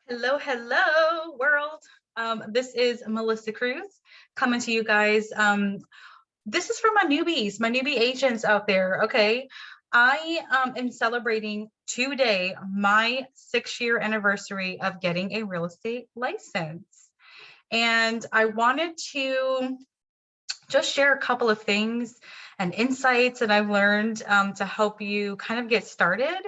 Hello, hello, world. This is Melissa Cruz coming to you guys. This is for my newbie agents out there. Okay. I am celebrating today my 6 year anniversary of getting a real estate license. And I wanted to just share a couple of things and insights that I've learned to help you kind of get started.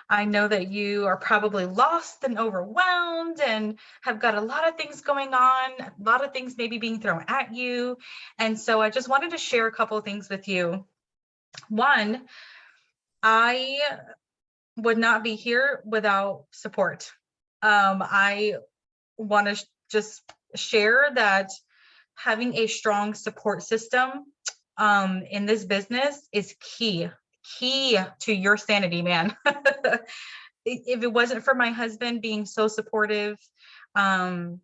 I know that you are probably lost and overwhelmed and have got a lot of things going on, a lot of things maybe being thrown at you. And so I just wanted to share a couple of things with you. One, I would not be here without support. I want to just share that having a strong support system in this business is key to your sanity, man. If it wasn't for my husband being so supportive, um,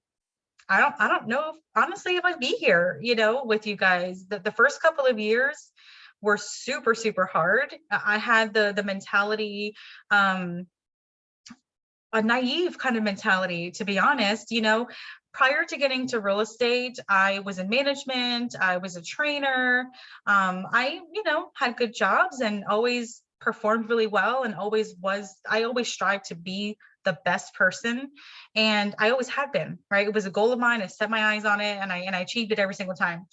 I don't know if, honestly, if I'd be here, with you guys. The first couple of years were super hard. I had the mentality, a naive kind of mentality, to be honest. Prior to getting to real estate, I was in management, I was a trainer. I, had good jobs and always performed really well and I always strived to be the best person. And I always had been, right? It was a goal of mine. I set my eyes on it and I achieved it every single time.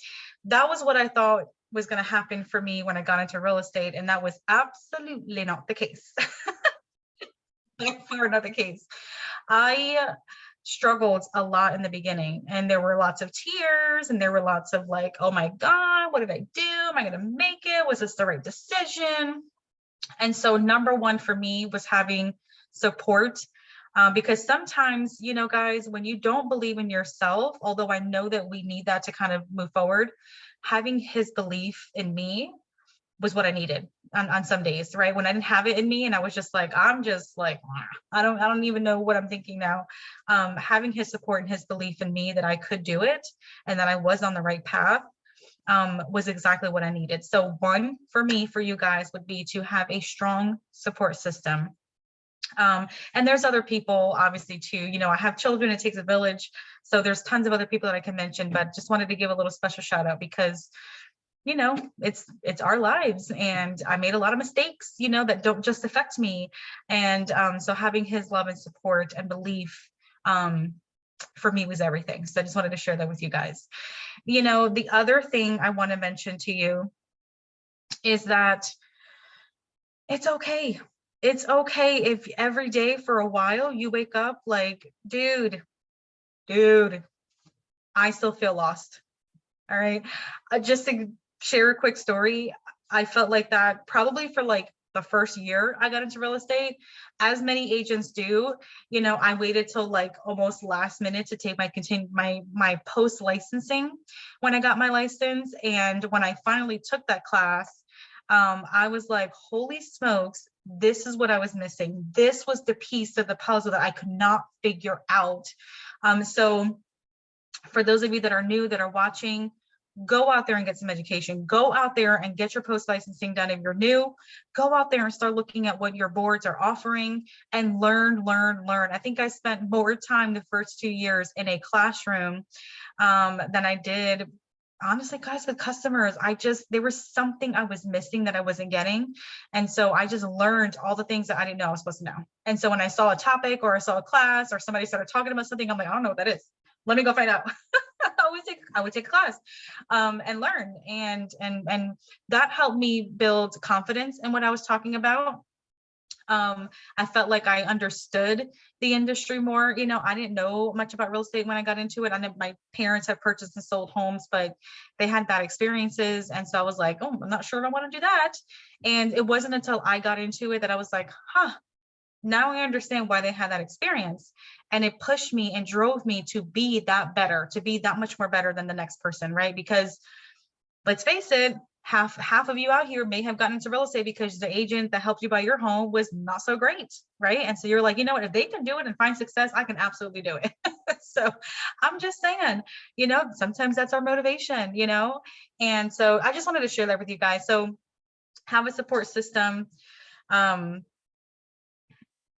That was what I thought was going to happen for me when I got into real estate. And that was absolutely not the case. Far not the case. I struggled a lot in the beginning, and there were lots of tears and there were lots of like, oh my God, what did I do? Am I going to make it? Was this the right decision? And so number one for me was having support. Because sometimes, guys, when you don't believe in yourself, although I know that we need that to kind of move forward, having his belief in me was what I needed on some days, right? When I didn't have it in me and I was just like, I'm just like, I don't even know what I'm thinking now. Having his support and his belief in me that I could do it and that I was on the right path was exactly what I needed. So one for me, for you guys, would be to have a strong support system. And there's other people, obviously, too. I have children, it takes a village. So there's tons of other people that I can mention, but just wanted to give a little special shout out because it's our lives, and I made a lot of mistakes, that don't just affect me. And so having his love and support and belief for me was everything. So I just wanted to share that with you guys. The other thing I want to mention to you is that it's okay. It's okay if every day for a while you wake up like, dude, I still feel lost. All right. Just to share a quick story, I felt like that probably for like the first year I got into real estate, as many agents do. I waited till like almost last minute to take my post licensing when I got my license. And when I finally took that class, I was like, holy smokes, this is what I was missing. This was the piece of the puzzle that I could not figure out. So for those of you that are new, that are watching, go out there and get some education. Go out there and get your post licensing done if you're new. Go out there and start looking at what your boards are offering and learn. I think I spent more time the first 2 years in a classroom than I did, honestly, guys, with customers. There was something I was missing that I wasn't getting. And so I just learned all the things that I didn't know I was supposed to know. And so when I saw a topic or I saw a class or somebody started talking about something, I'm like, I don't know what that is. Let me go find out. I would take a class and learn. And that helped me build confidence in what I was talking about. I felt like I understood the industry more. I didn't know much about real estate when I got into it. I know my parents have purchased and sold homes, but they had bad experiences. And so I was like, oh, I'm not sure if I want to do that. And it wasn't until I got into it that I was like, now I understand why they had that experience. And it pushed me and drove me to be that better, to be that much more better than the next person, right? Because let's face it, half of you out here may have gotten into real estate because the agent that helped you buy your home was not so great, right? And so you're like, you know what, if they can do it and find success, I can absolutely do it. So I'm just saying, sometimes that's our motivation, and so I just wanted to share that with you guys. So have a support system.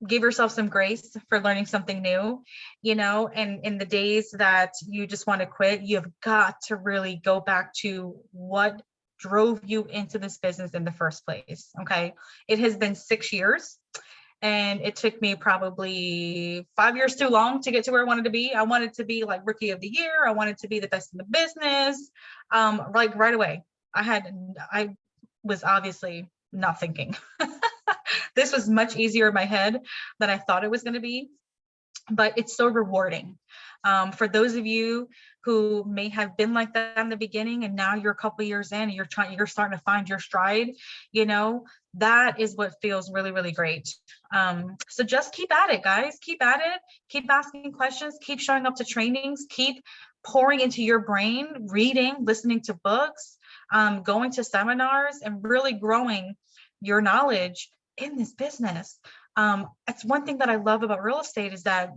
give yourself some grace for learning something new, you know, and in the days that you just want to quit, you've got to really go back to what drove you into this business in the first place. Okay. It has been 6 years. And it took me probably 5 years too long to get to where I wanted to be. I wanted to be like rookie of the year. I wanted to be the best in the business. Like right away. I was obviously not thinking. This was much easier in my head than I thought it was going to be, but it's so rewarding. For those of you who may have been like that in the beginning, and now you're a couple years in and you're starting to find your stride, you know, that is what feels really, really great. So just keep at it, guys. Keep at it. Keep asking questions. Keep showing up to trainings. Keep pouring into your brain, reading, listening to books, going to seminars, and really growing your knowledge in this business. It's one thing that I love about real estate is that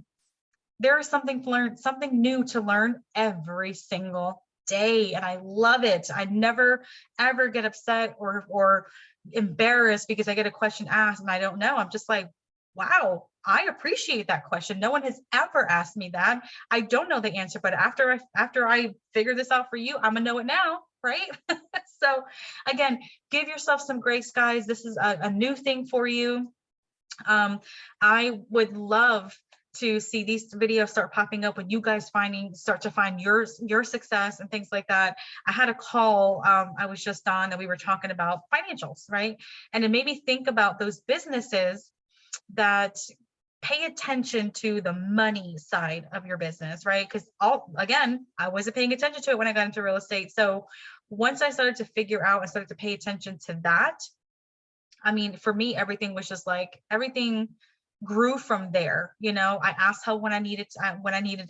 there is something to learn, something new to learn every single day. And I love it. I never, ever get upset or embarrassed because I get a question asked and I don't know. I'm just like, wow, I appreciate that question. No one has ever asked me that. I don't know the answer, but after I figure this out for you, I'm gonna know it now, right? So again, give yourself some grace, guys. This is a new thing for you. I would love to see these videos start popping up when you guys start to find your success and things like that. I had a call I was just on that we were talking about financials, right? And it made me think about those businesses that pay attention to the money side of your business, right? Because again, I wasn't paying attention to it when I got into real estate. So once I started to figure out, I started to pay attention to that. I mean, for me, everything was just like, everything grew from there. You know, I asked help when I needed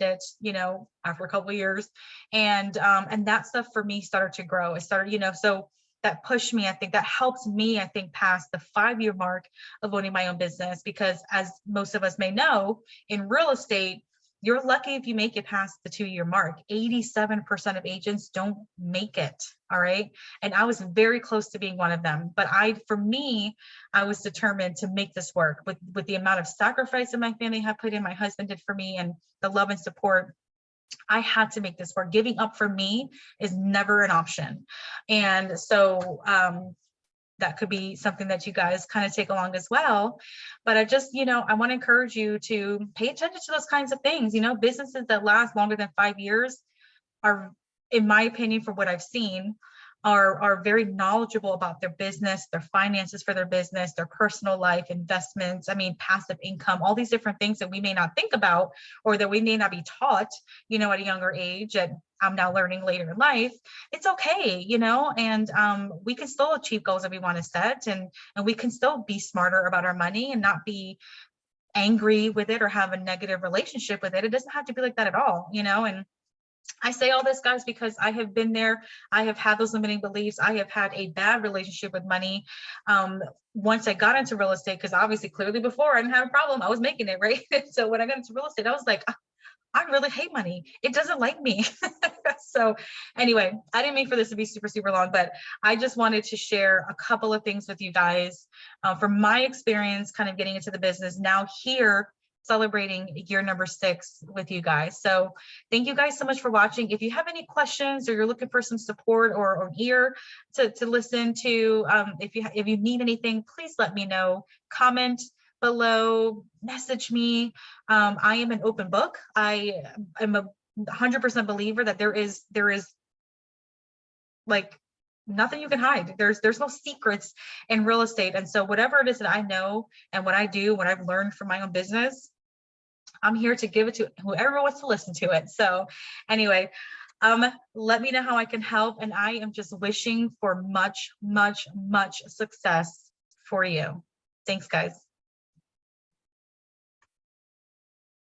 it, you know, after a couple of years. And that stuff for me started to grow. It started, you know, so that pushed me, I think that helped me, I think, past the 5-year mark of owning my own business, because as most of us may know, in real estate, you're lucky if you make it past the 2-year mark. 87% of agents don't make it. All right. And I was very close to being one of them. But for me, I was determined to make this work with the amount of sacrifice that my family had put in, my husband did for me, and the love and support. I had to make this work. Giving up for me is never an option. And so that could be something that you guys kind of take along as well. But I just, you know, I want to encourage you to pay attention to those kinds of things. You know, businesses that last longer than 5 years are, in my opinion, from what I've seen, are very knowledgeable about their business, their finances for their business, their personal life, investments, I mean, passive income, all these different things that we may not think about, or that we may not be taught, you know, at a younger age. And I'm now learning later in life. It's okay, you know, and we can still achieve goals that we want to set, and we can still be smarter about our money and not be angry with it or have a negative relationship with it. It doesn't have to be like that at all, you know. And I say all this, guys, because I have been there. I have had those limiting beliefs. I have had a bad relationship with money. Once I got into real estate, because obviously, clearly before I didn't have a problem, I was making it, right? So when I got into real estate, I was like, I really hate money. It doesn't like me. So anyway, I didn't mean for this to be super, super long, but I just wanted to share a couple of things with you guys from my experience, kind of getting into the business now here, celebrating year number 6 with you guys. So thank you guys so much for watching. If you have any questions, or you're looking for some support or an ear to listen to, if you need anything, please let me know. Comment below, message me. I am an open book. I am a 100% believer that there is like nothing you can hide. There's no secrets in real estate. And so whatever it is that I know and what I do, what I've learned from my own business, I'm here to give it to whoever wants to listen to it. So anyway, let me know how I can help. And I am just wishing for much, much, much success for you. Thanks, guys.